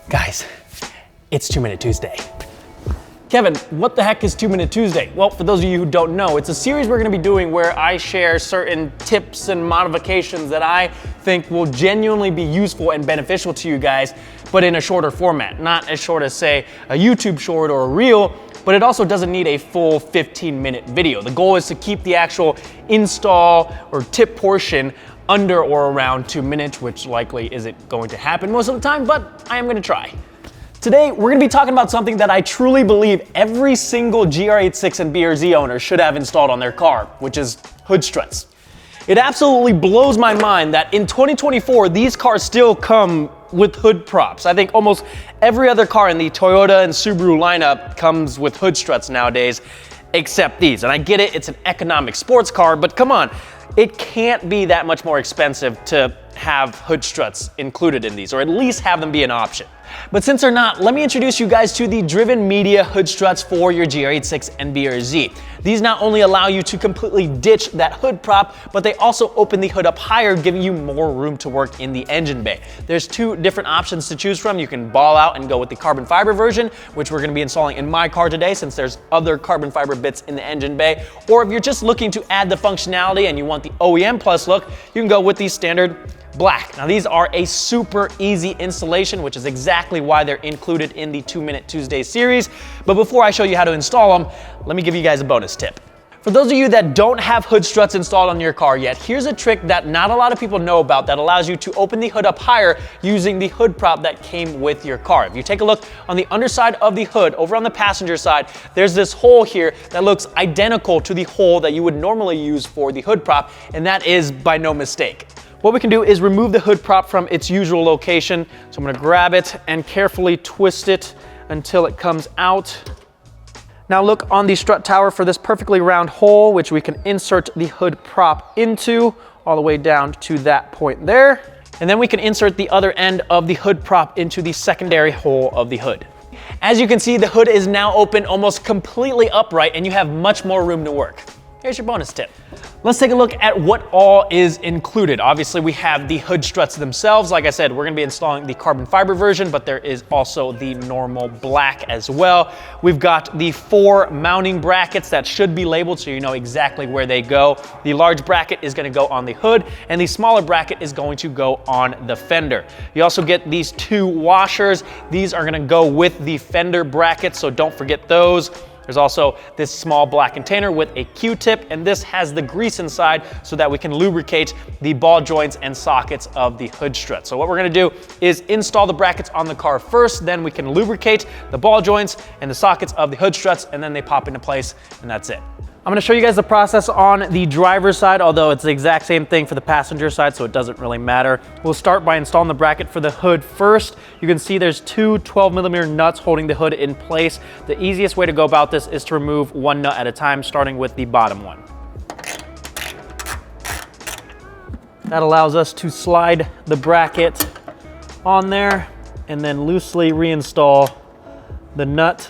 Guys, it's 2-Minute Tuesday. Kevin, what the heck is 2-Minute Tuesday? Well, for those of you who don't know, it's a series we're gonna be doing where I share certain tips and modifications that I think will genuinely be useful and beneficial to you guys, but in a shorter format. Not as short as, say, a YouTube short or a reel, but it also doesn't need a full 15-minute video. The goal is to keep the actual install or tip portion under or around 2 minutes, which likely isn't going to happen most of the time, but I am gonna try. Today, we're gonna be talking about something that I truly believe every single Gr86 and Brz owner should have installed on their car, which is hood struts. It absolutely blows my mind that in 2024, these cars still come with hood props. I think almost every other car in the Toyota and Subaru lineup comes with hood struts nowadays, except these. And I get it, it's an economic sports car, but come on, it can't be that much more expensive to have hood struts included in these, or at least have them be an option. But since they're not, let me introduce you guys to the Driven Media Hood Struts for your Gr86 and Brz. These not only allow you to completely ditch that hood prop, but they also open the hood up higher, giving you more room to work in the engine bay. There's two different options to choose from. You can ball out and go with the carbon fiber version, which we're gonna be installing in my car today since there's other carbon fiber bits in the engine bay. Or if you're just looking to add the functionality and you want the OEM Plus look, you can go with the standard black. Now these are a super easy installation, which is exactly why they're included in the 2-Minute Tuesday series. But before I show you how to install them, let me give you guys a bonus tip. For those of you that don't have hood struts installed on your car yet, here's a trick that not a lot of people know about that allows you to open the hood up higher using the hood prop that came with your car. If you take a look on the underside of the hood, over on the passenger side, there's this hole here that looks identical to the hole that you would normally use for the hood prop, and that is by no mistake. What we can do is remove the hood prop from its usual location. So I'm gonna grab it and carefully twist it until it comes out. Now look on the strut tower for this perfectly round hole, which we can insert the hood prop into all the way down to that point there. And then we can insert the other end of the hood prop into the secondary hole of the hood. As you can see, the hood is now open almost completely upright and you have much more room to work. Here's your bonus tip. Let's take a look at what all is included. Obviously, we have the hood struts themselves. Like I said, we're gonna be installing the carbon fiber version, but there is also the normal black as well. We've got the 4 mounting brackets that should be labeled so you know exactly where they go. The large bracket is gonna go on the hood, and the smaller bracket is going to go on the fender. You also get these 2 washers. These are gonna go with the fender brackets, so don't forget those. There's also this small black container with a Q-tip, and this has the grease inside so that we can lubricate the ball joints and sockets of the hood strut. So what we're gonna do is install the brackets on the car first, then we can lubricate the ball joints and the sockets of the hood struts, and then they pop into place, and that's it. I'm gonna show you guys the process on the driver's side, although it's the exact same thing for the passenger side, so it doesn't really matter. We'll start by installing the bracket for the hood first. You can see there's 2 12mm nuts holding the hood in place. The easiest way to go about this is to remove 1 nut at a time, starting with the bottom one. That allows us to slide the bracket on there and then loosely reinstall the nut.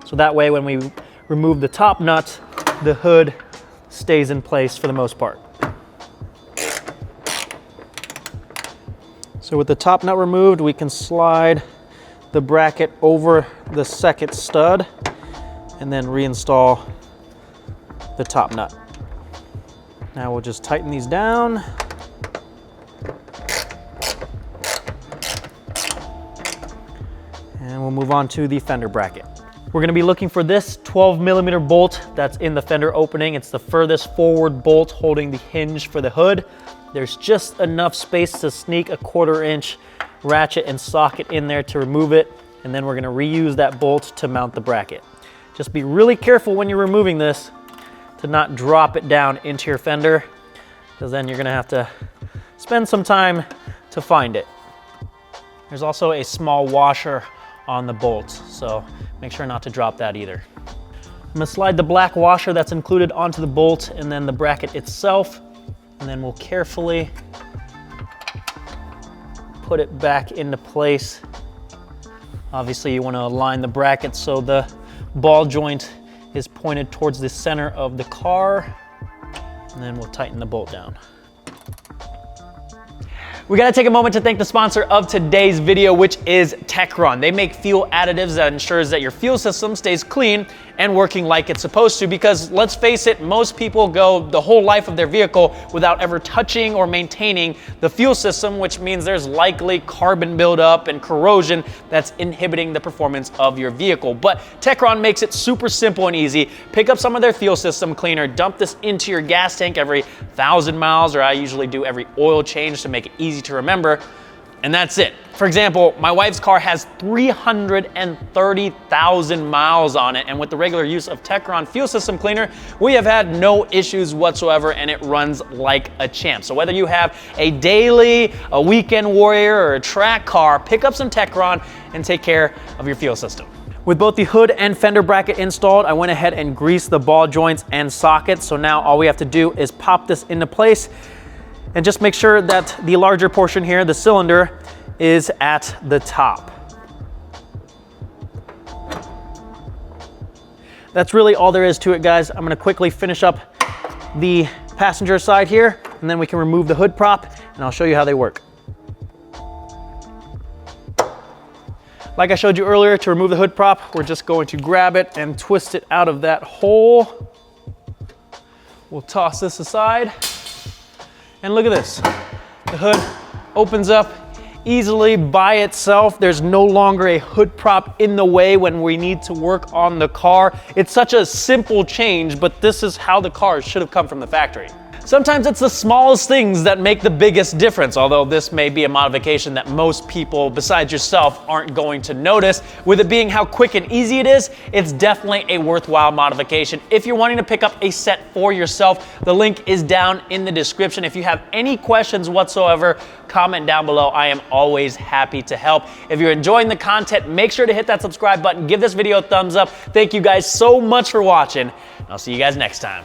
So that way when we remove the top nut, the hood stays in place for the most part. So with the top nut removed, we can slide the bracket over the second stud and then reinstall the top nut. Now we'll just tighten these down. And we'll move on to the fender bracket. We're gonna be looking for this 12mm bolt that's in the fender opening. It's the furthest forward bolt holding the hinge for the hood. There's just enough space to sneak a 1/4 inch ratchet and socket in there to remove it. And then we're gonna reuse that bolt to mount the bracket. Just be really careful when you're removing this to not drop it down into your fender, because then you're gonna have to spend some time to find it. There's also a small washer on the bolts, so make sure not to drop that either. I'm gonna slide the black washer that's included onto the bolt and then the bracket itself, and then we'll carefully put it back into place. Obviously you wanna align the bracket so the ball joint is pointed towards the center of the car, and then we'll tighten the bolt down. We gotta take a moment to thank the sponsor of today's video, which is Techron. They make fuel additives that ensures that your fuel system stays clean and working like it's supposed to, because let's face it, most people go the whole life of their vehicle without ever touching or maintaining the fuel system, which means there's likely carbon buildup and corrosion that's inhibiting the performance of your vehicle. But Techron makes it super simple and easy. Pick up some of their fuel system cleaner, dump this into your gas tank every 1,000 miles, or I usually do every oil change to make it easy to remember, and that's it. For example, my wife's car has 330,000 miles on it, and with the regular use of Techron fuel system cleaner, we have had no issues whatsoever, and it runs like a champ. So whether you have a daily, a weekend warrior, or a track car, pick up some Techron and take care of your fuel system. With both the hood and fender bracket installed, I went ahead and greased the ball joints and sockets. So now all we have to do is pop this into place and just make sure that the larger portion here, the cylinder, is at the top. That's really all there is to it, guys. I'm gonna quickly finish up the passenger side here, and then we can remove the hood prop, and I'll show you how they work. Like I showed you earlier, to remove the hood prop, we're just going to grab it and twist it out of that hole. We'll toss this aside. And look at this. The hood opens up easily by itself. There's no longer a hood prop in the way when we need to work on the car. It's such a simple change, but this is how the car should have come from the factory. Sometimes it's the smallest things that make the biggest difference, although this may be a modification that most people besides yourself aren't going to notice. With it being how quick and easy it is, it's definitely a worthwhile modification. If you're wanting to pick up a set for yourself, the link is down in the description. If you have any questions whatsoever, comment down below. I am always happy to help. If you're enjoying the content, make sure to hit that subscribe button, give this video a thumbs up. Thank you guys so much for watching. I'll see you guys next time.